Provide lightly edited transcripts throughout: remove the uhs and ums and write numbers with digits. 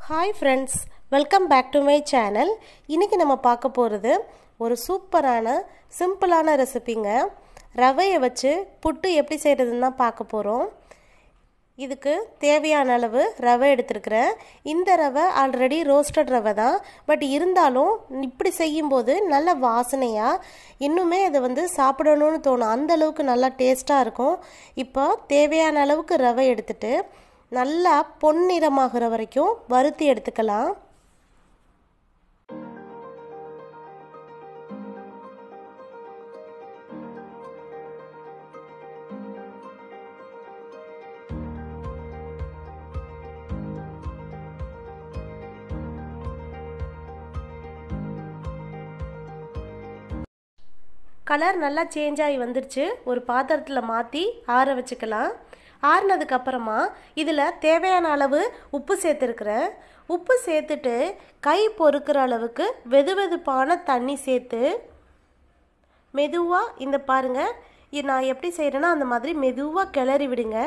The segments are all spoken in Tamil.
Hi friends, welcome back to my channel. இன்னைக்கு நம்ம பார்க்க போறது ஒரு சூப்பரான சிம்பிளான ரெசிபிங்க. ரவையை வச்சு புட்டு எப்படி செய்யறதுன்னு தான் பார்க்க போறோம். இதுக்கு தேவையான அளவு ரவை எடுத்துக்கிறேன். இந்த ரவை ஆல்ரெடி ரோஸ்டட் ரவை தான். பட் இருந்தாலும் இப்படி செய்யும்போது நல்ல வாசனையா இன்னுமே இது சாப்பிடணும்னு தோணும். அந்த அளவுக்கு நல்லா டேஸ்டா இருக்கும். இப்போ தேவையான அளவுக்கு ரவை எடுத்துட்டு நல்லா பொன்னிறமாகிற வரைக்கும் வறுத்தி எடுத்துக்கலாம். கலர் நல்லா சேஞ்ச் ஆகி வந்துருச்சு. ஒரு பாத்திரத்தில் மாற்றி ஆற வச்சுக்கலாம். ஆறுனதுக்கு அப்புறமா இதில் தேவையான அளவு உப்பு சேர்த்துருக்குறேன். உப்பு சேர்த்துட்டு கை பொறுக்கிற அளவுக்கு வெதுவெதுப்பான தண்ணி சேர்த்து மெதுவாக இந்த பாருங்கள், நான் எப்படி செய்கிறேன்னா அந்த மாதிரி மெதுவாக கிளறி விடுங்க.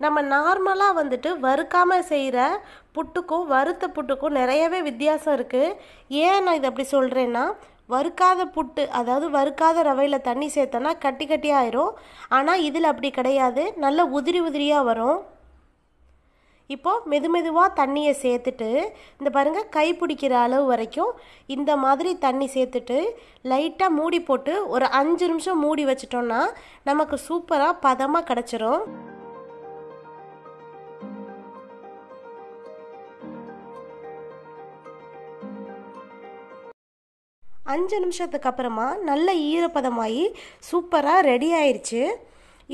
நம்ம நார்மலாக வறுக்காமல் செய்கிற புட்டுக்கும் வறுத்த புட்டுக்கும் நிறையவே வித்தியாசம் இருக்குது. ஏன் நான் இதை அப்படி சொல்கிறேன்னா, வறுக்காத புட்டு, அதாவது வறுக்காத ரவையில் தண்ணி சேர்த்தோன்னா கட்டி கட்டியாக ஆயிரும். ஆனால் இதில் அப்படி கிடையாது, நல்ல உதிரி உதிரியாக வரும். இப்போது மெதுவாக தண்ணியை சேர்த்துட்டு இந்த பாருங்கள், கை பிடிக்கிற அளவு வரைக்கும் இந்த மாதிரி தண்ணி சேர்த்துட்டு லைட்டாக மூடி போட்டு ஒரு 5 நிமிஷம் மூடி வச்சிட்டோன்னா நமக்கு சூப்பராக பதமாக கிடச்சிரும். அஞ்சு நிமிஷத்துக்கு அப்புறமா நல்ல ஈரப்பதமாகி சூப்பராக ரெடி ஆயிடுச்சு.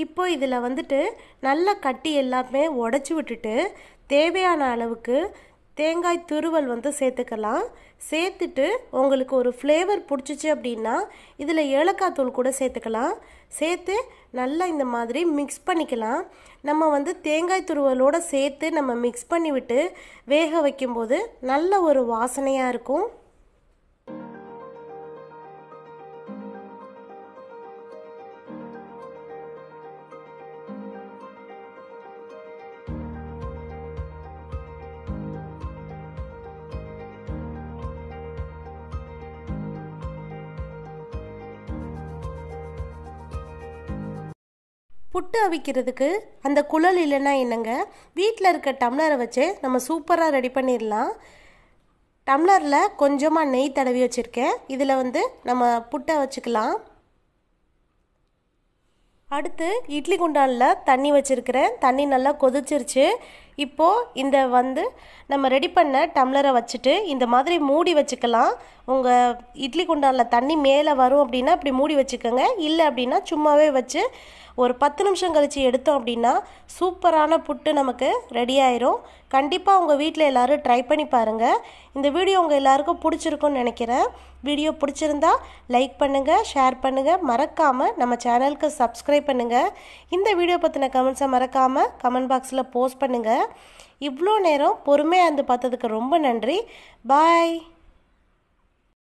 இப்போ இதில் நல்ல கட்டி எல்லாமே உடச்சி விட்டுட்டு தேவையான அளவுக்கு தேங்காய் துருவல் சேர்த்துக்கலாம். சேர்த்துட்டு உங்களுக்கு ஒரு ஃப்ளேவர் பிடிச்சிச்சு அப்படின்னா இதில் ஏலக்காய் தூள் கூட சேர்த்துக்கலாம். சேர்த்து நல்லா இந்த மாதிரி மிக்ஸ் பண்ணிக்கலாம். நம்ம தேங்காய் துருவலோடு சேர்த்து நம்ம மிக்ஸ் பண்ணி விட்டு வேக வைக்கும்போது நல்ல ஒரு வாசனையாக இருக்கும். புட்டு அவிக்கிறதுக்கு அந்த குழல் இல்லைன்னா என்னங்க, வீட்டில் இருக்க டம்ளரை வச்சு நம்ம சூப்பராக ரெடி பண்ணிடலாம். டம்ளரில் கொஞ்சமாக நெய் தடவி வச்சுருக்கேன். இதில் நம்ம புட்டை வச்சுக்கலாம். அடுத்து இட்லி குண்டானில் தண்ணி வச்சுருக்கிறேன். தண்ணி நல்லா கொதிச்சிருச்சு. இப்போது இந்த நம்ம ரெடி பண்ண டம்ளரை வச்சுட்டு இந்த மாதிரி மூடி வச்சுக்கலாம். உங்கள் இட்லி குண்டானில் தண்ணி மேலே வரும் அப்படின்னா இப்படி மூடி வச்சுக்கோங்க. இல்லை அப்படின்னா சும்மாவே வச்சு ஒரு 10 நிமிஷம் கழித்து எடுத்தோம் அப்படின்னா சூப்பரான புட்டு நமக்கு ரெடி ஆயிரும். கண்டிப்பாக உங்கள் வீட்டில் எல்லோரும் ட்ரை பண்ணி பாருங்கள். இந்த வீடியோ உங்கள் எல்லாருக்கும் பிடிச்சிருக்குன்னு நினைக்கிறேன். வீடியோ பிடிச்சிருந்தா லைக் பண்ணுங்கள், ஷேர் பண்ணுங்கள், மறக்காமல் நம்ம சேனலுக்கு சப்ஸ்கிரைப் பண்ணுங்கள். இந்த வீடியோ பற்றின கமெண்ட்ஸை மறக்காமல் கமெண்ட் பாக்ஸில் போஸ்ட் பண்ணுங்கள். இவ்வளோ நேரம் பொறுமையாக பார்த்ததுக்கு ரொம்ப நன்றி. பாய்.